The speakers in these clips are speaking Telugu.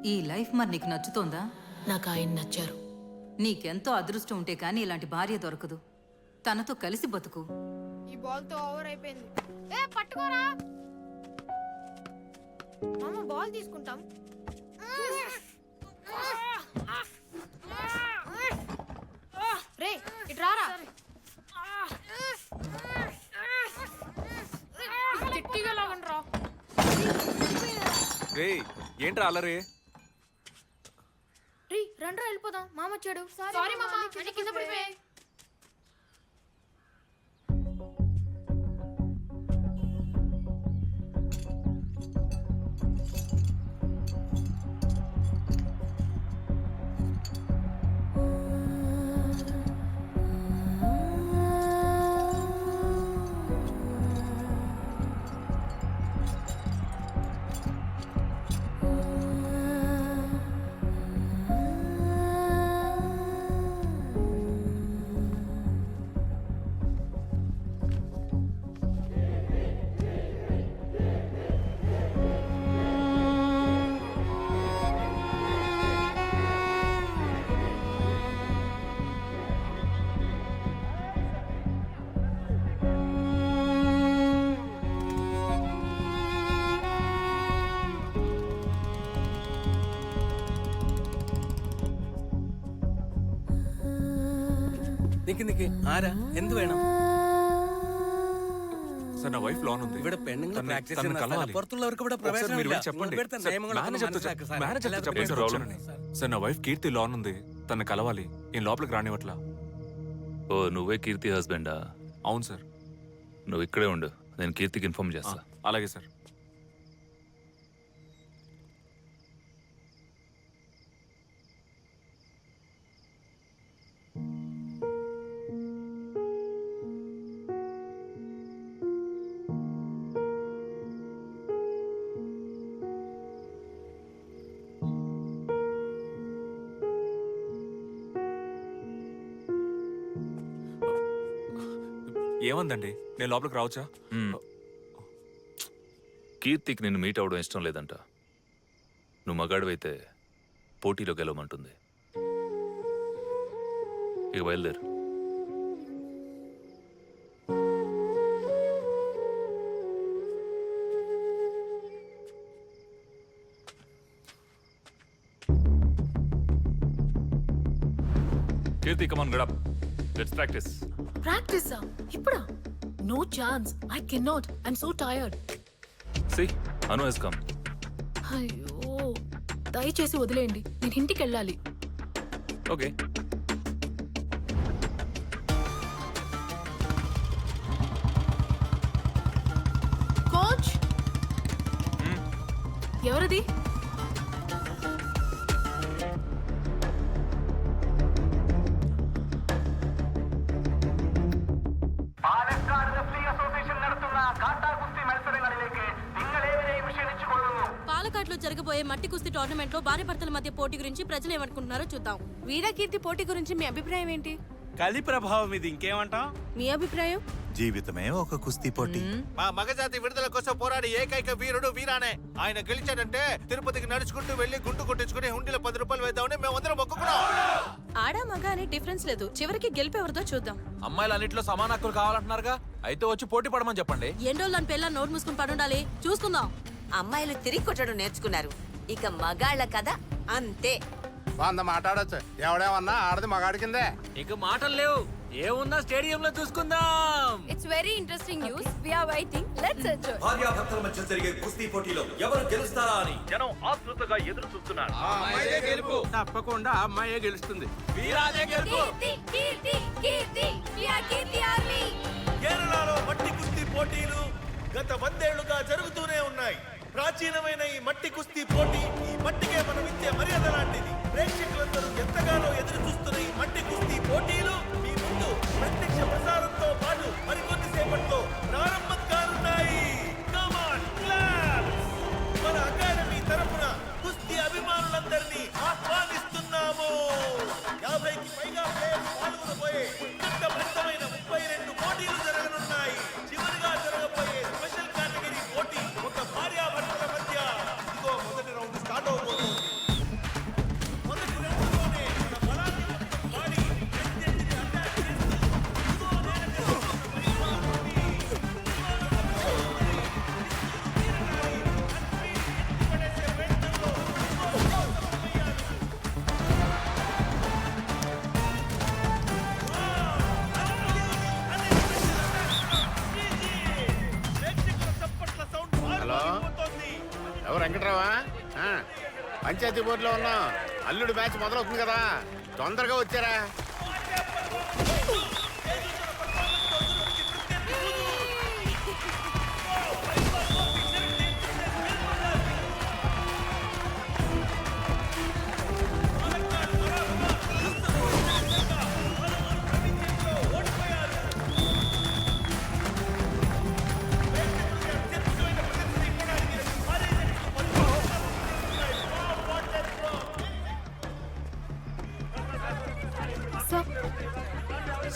ఈ లైఫ్ మరి నీకు నచ్చుతోందా? నాకు ఆయన నచ్చారు. నీకెంతో అదృష్టం ఉంటే కానీ ఇలాంటి భార్య దొరకదు. తనతో కలిసి బతుకు. ఈ బాల్ తో ఓవర్ అయిపోయింది. పట్టుకోరా మామ, బాల్ తీసుకుంటాం. రే ఇటు రారా. చిట్టిగా లాగండి రా. రే ఏంట్రా అల్లరి? రీ రండ్రా వెళ్ళిపోదాం. మామ వచ్చాడు. సారీ మామ, అన్ని కింద పడిపోయాయి. നിക്ക് ആരാ എന്ത് വേണം? సార్ నా వైఫ్ లోన్ ఉంది. ഇവിടെ പെണ്ണുങ്ങൾ പ്രാക്ടീസ് తనని ചെയ്യുന്ന కలవాలి. പുറത്തുള്ളവർക്ക് ഇവിടെ ఒకసారి ప్రవేశనం మీరు ఇല്ല. వెళ్ళి చెప్పండి. ఇവിടുത്തെ సార్, నియమങ്ങളൊക്കെ మేనేజర్ తో മനസ്സിലാക്കുക సార్. మేనేజర్ తో എല്ലാവർക്കും చెప్పండి ప్రాబ్లం సార్. సార్ నా వైఫ్ కీర్తి లోన్ ఉంది, తనని కలవాలి. ఈయన లోపలికి రానివ్వట్లా. ఓ నువ్వే కీర్తి హస్బెండా? అవును సార్. నువ్వు ఇక్కడే ఉండు, నేను కీర్తికి ఇన్ఫార్మ్ చేస్తా. అలాగే సార్. ఏమందండి, నేను లోపలికి రావచ్చా? కీర్తికి నిన్ను మీట్ అవ్వడం ఇష్టం లేదంట. నువ్వు మగాడివైతే పోటీలో గెలవమంటుంది. ఇక బయలుదేరు. Keerthi come on get up, let's practice. Practice ఇప్పుడా? No chance. I cannot. I'm so tired. See Anu has come. అయ్యో, దయచేసి వదిలేయండి, నేను ఇంటికి వెళ్ళాలి. ఓకే. కోచ్, ఎవరది? పాలకాట్లో జరగబోయే మట్టి కుస్తీ టోర్నమెంట్ లో భార్య భర్తల మధ్య పోటీ గురించి ప్రజలు ఏమనుకుంటున్నారో చూద్దాం. వీరకీర్తి పోటీ గురించి మీ అభిప్రాయం ఏంటి? కలి ప్రభావం ఇది, ఇంకేమంటాం? మీ అభిప్రాయం? జీవితమే ఒక కుస్తీ పోటీ. మా మగజాతి విడుదల కోసం పోరాడి ఏకైక వీరుడు వీరానే. ఆయన గెలిచాడంటే తిరుపతికి నడుచుకుంటూ వెళ్లి గుండు కొట్టించుకుని హుండీలో 10 రూపాయలు వేద్దామని మేమందరం మొక్కుకున్నాం. ఆడా మగ అనే డిఫరెన్స్ లేదు, చివరికి గెలిపేవరదో చూద్దాం. అమ్మాయిలు అన్నింటిలో సమాన హక్కులు కావాలంటున్నారుగా, అయితే వచ్చి పోటీ పడమని చెప్పండి. ఎండోళ్ళు దాని పిల్ల నోట్ మూసుకుని పడుండాలి, చూసుకుందాం. అమ్మాయిలు తిరిగి కొట్టడం నేర్చుకున్నారు, ఇక మగాళ్ళ కథ అంతే. వంద మాట్లాడొచ్చు, ఎవడేమన్నా ఆడది మగాడి కిందే. ఇక మాటలు లేవు, ఏమున్నా స్టేడియం లో చూసుకుందాం. It's very interesting news. We are waiting. Let's enjoy. భార్యాభర్తల మధ్య జరిగే కుస్తీ పోటీలో ఎవరు గెలుస్తారా అని జనం ఆతృతగా ఎదురు చూస్తున్నారు. తప్పకుండా అమ్మాయే గెలుస్తుంది. వీరాదే గెలుపు. కీర్తి కీర్తి వి ఆర్ కీర్తి ఆర్మీ. కేరళలో మట్టి కుస్తీ పోటీలు గత 100 ఏళ్లుగా జరుగుతూనే ఉన్నాయి. ప్రాచీనమైన ఈ మట్టి కుస్తీ పోటీ ఈ మట్టికే మనం ఇచ్చే మర్యాద లాంటిది. ప్రేక్షకులందరూ ఎంతగానో ఎదురు చూస్తున్న ఈ మట్టి కుస్తీ పోటీలు మీ ముందు ప్రత్యక్ష ప్రసారంతో పాటు మరికొద్ది సేపట్లో ప్రారంభం కానున్నాయి. Come on, claps! మన అకాడమీ తరఫున కుస్తీ అభిమానులందరినీ ఆహ్వానిస్తున్నాము. 50కి పైగా ప్లేయర్స్ పాల్గొనబోయే ఉత్కంఠభరితమైన 32 పోటీలు జరగనున్నాయి. చివరిగా జరగబోయే స్పెషల్ కేటగిరీ పోటీ ఒక భార్యాభర్తల మధ్య. ఇదిగో మొదటి రౌండ్ స్టార్ట్ అవబోతుంది. వెంకట్రావా పంచాయతీ బోర్డులో ఉన్నాం. అల్లుడు మ్యాచ్ మొదలవుతుంది కదా, తొందరగా వచ్చారా.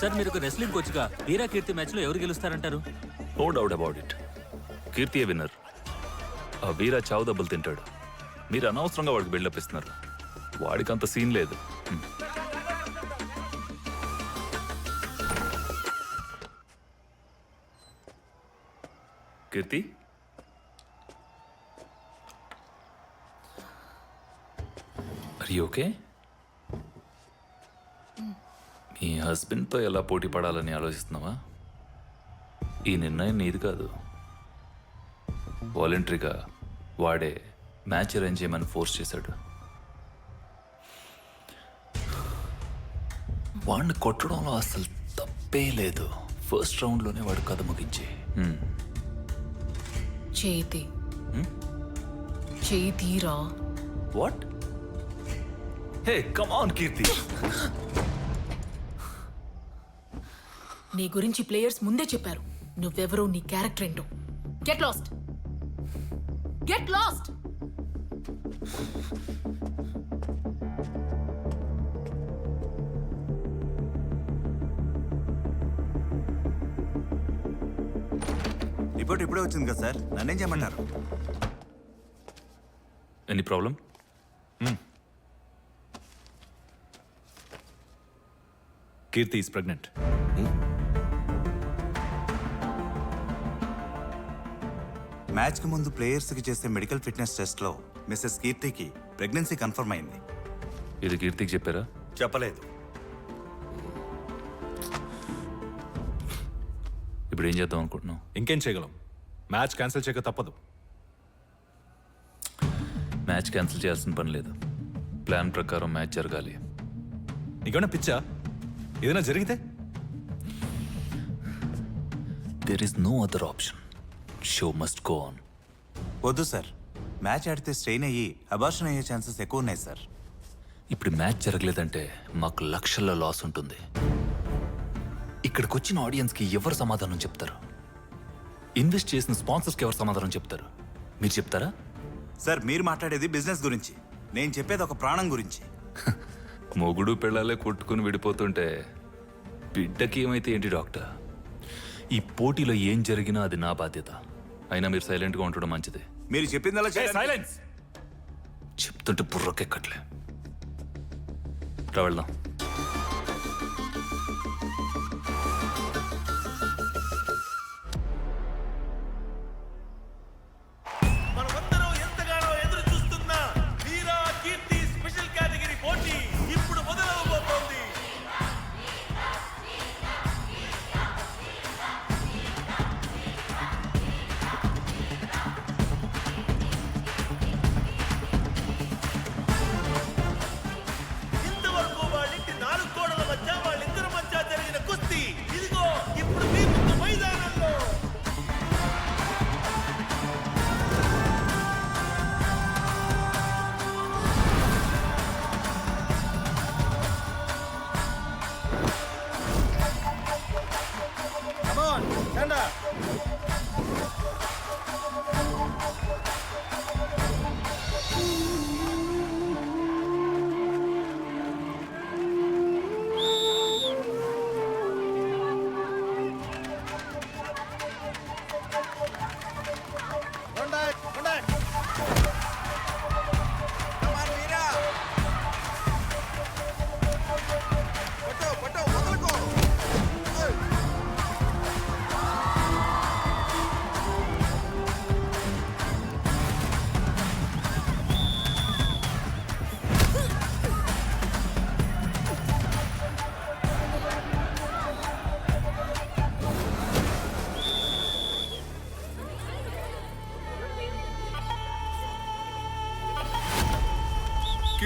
సార్ మీరు ఒక రెస్లింగ్ కోచ్గా వీరా కీర్తి మ్యాచ్లో ఎవరు గెలుస్తారంటారు? No doubt about it. కీర్తియే విన్నర్. ఆ వీరా చావు దెబ్బలు తింటాడు. మీరు అనవసరంగా వాడికి బిల్డప్ ఇస్తున్నారు. వాడికి అంత సీన్ లేదు. కీర్తి, ఆర్ యు ఓకే? మీ హస్బెండ్తో ఎలా పోటీ పడాలని ఆలోచిస్తున్నావా? ఈ నిర్ణయం నీది కాదు. వాలంటరీగా వాడే మ్యాచ్ అరేంజ్ చేయమని ఫోర్స్ చేశాడు. వాడిని కొట్టడంలో అసలు తప్పే లేదు. ఫస్ట్ రౌండ్లోనే వాడు కథ ముగించి చేతిరా. What? Hey come on Keerthi. నీ గురించి ప్లేయర్స్ ముందే చెప్పారు. నువ్వెవరో, నీ క్యారెక్టర్ ఏంటో. Get lost, get lost. Report ఇప్పుడే వచ్చింది కదా సార్, నన్నేం చేయమంటారు? Any problem? Keerthi is pregnant. మ్యాచ్కి ముందు ప్లేయర్స్కి చేసే మెడికల్ ఫిట్నెస్ టెస్ట్లో మిస్సెస్ కీర్తికి ప్రెగ్నెన్సీ కన్ఫర్మ్ అయింది. ఇది కీర్తికి చెప్పారా? చెప్పలేదు. ఇప్పుడు ఏం చేద్దాం అనుకుంటున్నావు? ఇంకేం చేయగలం? మ్యాచ్ క్యాన్సిల్ చేయక తప్పదు. మ్యాచ్ క్యాన్సిల్ చేయాల్సిన పని లేదు. ప్లాన్ ప్రకారం మ్యాచ్ జరగాలి. నీకేమైనా పిచ్చా? ఏదైనా జరిగితే? There is no other option. Show must go on. వద్దు సార్, మ్యాచ్ ఆడితే స్ట్రెయిన్ అయ్యి అబార్షన్ అయ్యే ఛాన్సెస్ ఎక్కువ ఉన్నాయి సార్. ఇప్పుడు మ్యాచ్ జరగలేదంటే మాకు లక్షల్లో లాస్ ఉంటుంది. ఇక్కడికి వచ్చిన ఆడియన్స్కి ఎవరు సమాధానం చెప్తారు? ఇన్వెస్ట్ చేసిన స్పాన్సర్స్కి ఎవరు సమాధానం చెప్తారు? మీరు చెప్తారా? సార్, మీరు మాట్లాడేది బిజినెస్ గురించి, నేను చెప్పేది ఒక ప్రాణం గురించి. మొగుడు పెళ్ళాలే కొట్టుకుని విడిపోతుంటే బిడ్డకి ఏమైతే ఏంటి డాక్టర్? ఈ పోటీలో ఏం జరిగినా అది నా బాధ్యత. అయినా మీరు సైలెంట్గా ఉండడం మంచిది. మీరు చెప్పిందలా సైలెన్స్. చెప్తుంటే బుర్రకెక్కట్లే. రా వెళ్దాం. మనమందరం ఎంతగానో ఎదురు చూస్తున్న వీరా కీర్తి స్పెషల్ కేటగిరీ పోటీ ఇప్పుడు మొదలవబోతోంది. ఇంతవరకు వాళ్ళింటి 4 గోడల మధ్య, వాళ్ళిద్దరి మధ్య జరిగిన కుస్తీ ఇదిగో ఇప్పుడు మీ ముందు మైదానంలో.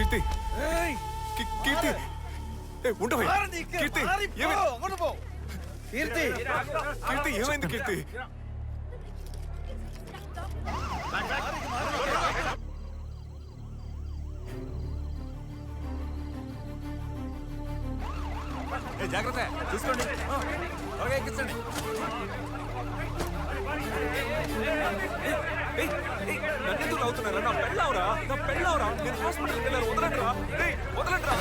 కీర్తి కీర్తి ఉండవే కీర్తి కీర్తి కీర్తి ఏమైంది కీర్తి జాగ్రత్త చూసుకోండి త్వరగా ఎక్కించండి నన్నెందుకు అవుతున్నారా నా పెళ్ళవరా నేను హాస్పిటల్కి వెళ్ళారు వదలండి రా వదలండి రా